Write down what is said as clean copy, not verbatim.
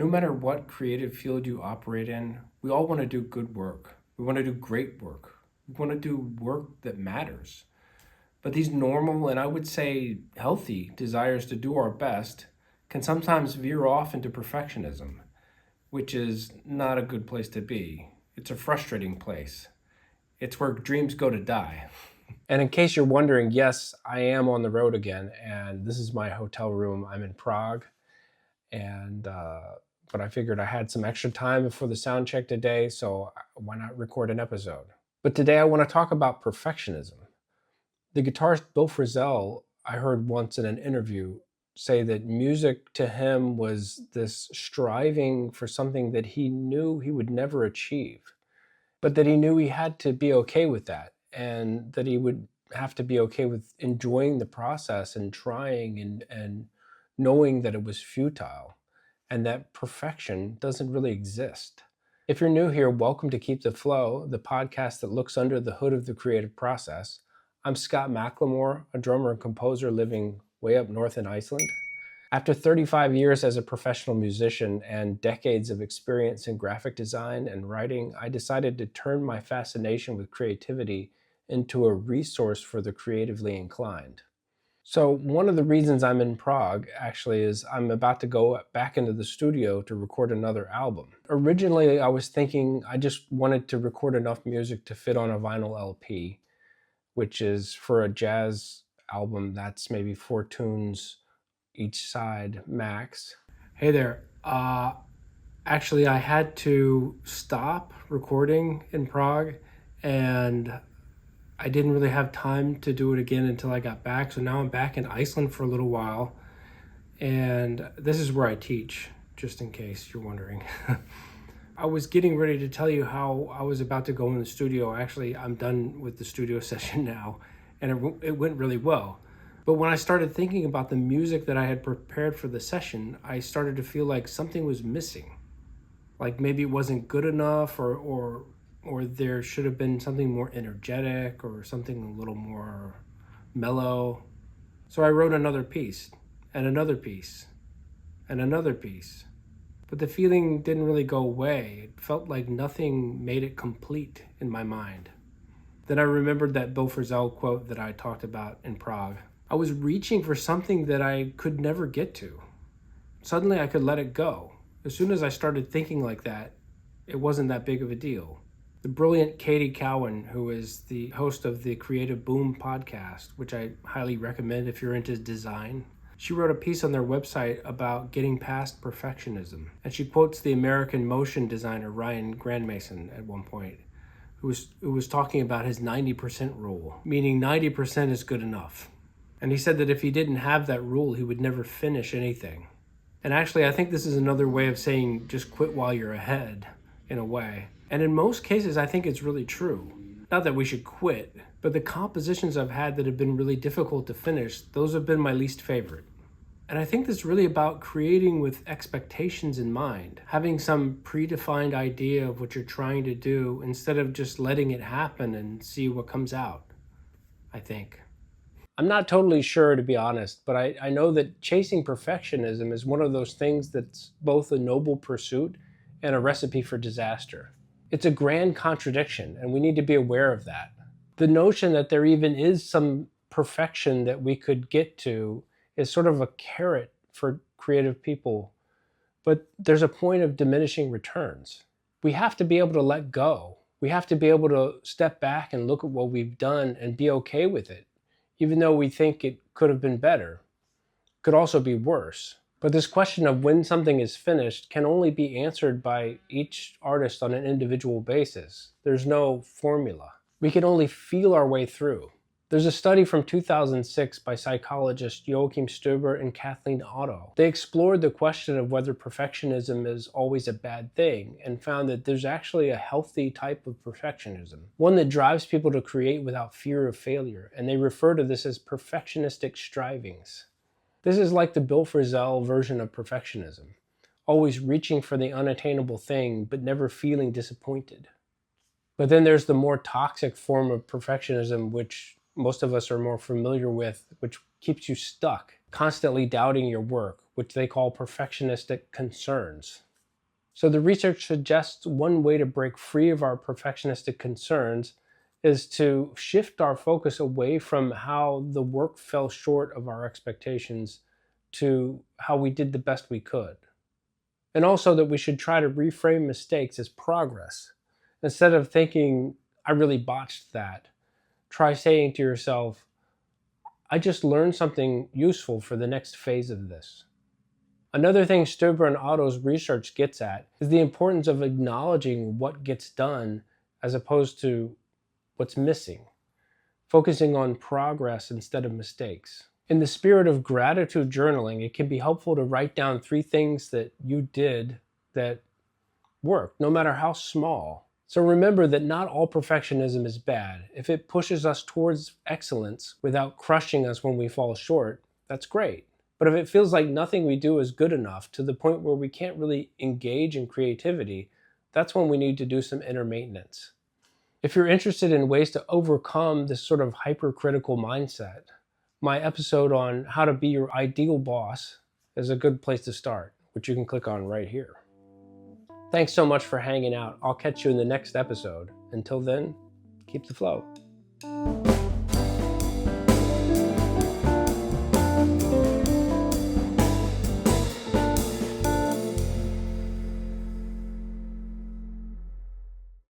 No matter what creative field you operate in, we all want to do good work. We want to do great work. We want to do work that matters. But these normal and I would say healthy desires to do our best can sometimes veer off into perfectionism, which is not a good place to be. It's a frustrating place. It's where dreams go to die. And in case you're wondering, yes, I am on the road again, and this is my hotel room. I'm in Prague, and but I figured I had some extra time before the sound check today, so why not record an episode? But today I want to talk about perfectionism. The guitarist Bill Frisell, I heard once in an interview, say that music to him was this striving for something that he knew he would never achieve, but that he knew he had to be okay with that, and that he would have to be okay with enjoying the process and trying and knowing that it was futile and that perfection doesn't really exist. If you're new here, welcome to Keep the Flow, the podcast that looks under the hood of the creative process. I'm Scott McLemore, a drummer and composer living way up north in Iceland. After 35 years as a professional musician and decades of experience in graphic design and writing, I decided to turn my fascination with creativity into a resource for the creatively inclined. So one of the reasons I'm in Prague actually is I'm about to go back into the studio to record another album. Originally, I was thinking I just wanted to record enough music to fit on a vinyl LP, which is for a jazz album, that's maybe 4 tunes each side max. Hey there. Actually, I had to stop recording in Prague, and I didn't really have time to do it again until I got back. So now I'm back in Iceland for a little while, and this is where I teach, just in case you're wondering. I was getting ready to tell you how I was about to go in the studio. Actually, I'm done with the studio session now, and it went really well. But when I started thinking about the music that I had prepared for the session, I started to feel like something was missing. Like maybe it wasn't good enough, or there should have been something more energetic or something a little more mellow. So I wrote another piece, and another piece, and another piece. But the feeling didn't really go away. It felt like nothing made it complete in my mind. Then I remembered that Bill Frisell quote that I talked about in Prague. I was reaching for something that I could never get to. Suddenly I could let it go. As soon as I started thinking like that, it wasn't that big of a deal. The brilliant Katie Cowan, who is the host of the Creative Boom podcast, which I highly recommend if you're into design, she wrote a piece on their website about getting past perfectionism. And she quotes the American motion designer Ryan Grandmason at one point, who was talking about his 90% rule, meaning 90% is good enough. And he said that if he didn't have that rule, he would never finish anything. And actually, I think this is another way of saying just quit while you're ahead, in a way. And in most cases, I think it's really true. Not that we should quit, but the compositions I've had that have been really difficult to finish, those have been my least favorite. And I think that's really about creating with expectations in mind, having some predefined idea of what you're trying to do instead of just letting it happen and see what comes out, I think. I'm not totally sure, to be honest, but I know that chasing perfectionism is one of those things that's both a noble pursuit and a recipe for disaster. It's a grand contradiction, and we need to be aware of that. The notion that there even is some perfection that we could get to is sort of a carrot for creative people, but there's a point of diminishing returns. We have to be able to let go. We have to be able to step back and look at what we've done and be okay with it, even though we think it could have been better, could also be worse. But this question of when something is finished can only be answered by each artist on an individual basis. There's no formula. We can only feel our way through. There's a study from 2006 by psychologists Joachim Stuber and Kathleen Otto. They explored the question of whether perfectionism is always a bad thing and found that there's actually a healthy type of perfectionism, one that drives people to create without fear of failure, and they refer to this as perfectionistic strivings. This is like the Bill Frisell version of perfectionism, always reaching for the unattainable thing but never feeling disappointed. But then there's the more toxic form of perfectionism, which most of us are more familiar with, which keeps you stuck, constantly doubting your work, which they call perfectionistic concerns. So the research suggests one way to break free of our perfectionistic concerns is to shift our focus away from how the work fell short of our expectations to how we did the best we could. And also that we should try to reframe mistakes as progress. Instead of thinking, I really botched that, try saying to yourself, I just learned something useful for the next phase of this. Another thing Stuber and Otto's research gets at is the importance of acknowledging what gets done as opposed to what's missing, focusing on progress instead of mistakes. In the spirit of gratitude journaling, it can be helpful to write down 3 things that you did that worked, no matter how small. So remember that not all perfectionism is bad. If it pushes us towards excellence without crushing us when we fall short, that's great. But if it feels like nothing we do is good enough to the point where we can't really engage in creativity, that's when we need to do some inner maintenance. If you're interested in ways to overcome this sort of hypercritical mindset, my episode on how to be your ideal boss is a good place to start, which you can click on right here. Thanks so much for hanging out. I'll catch you in the next episode. Until then, keep the flow.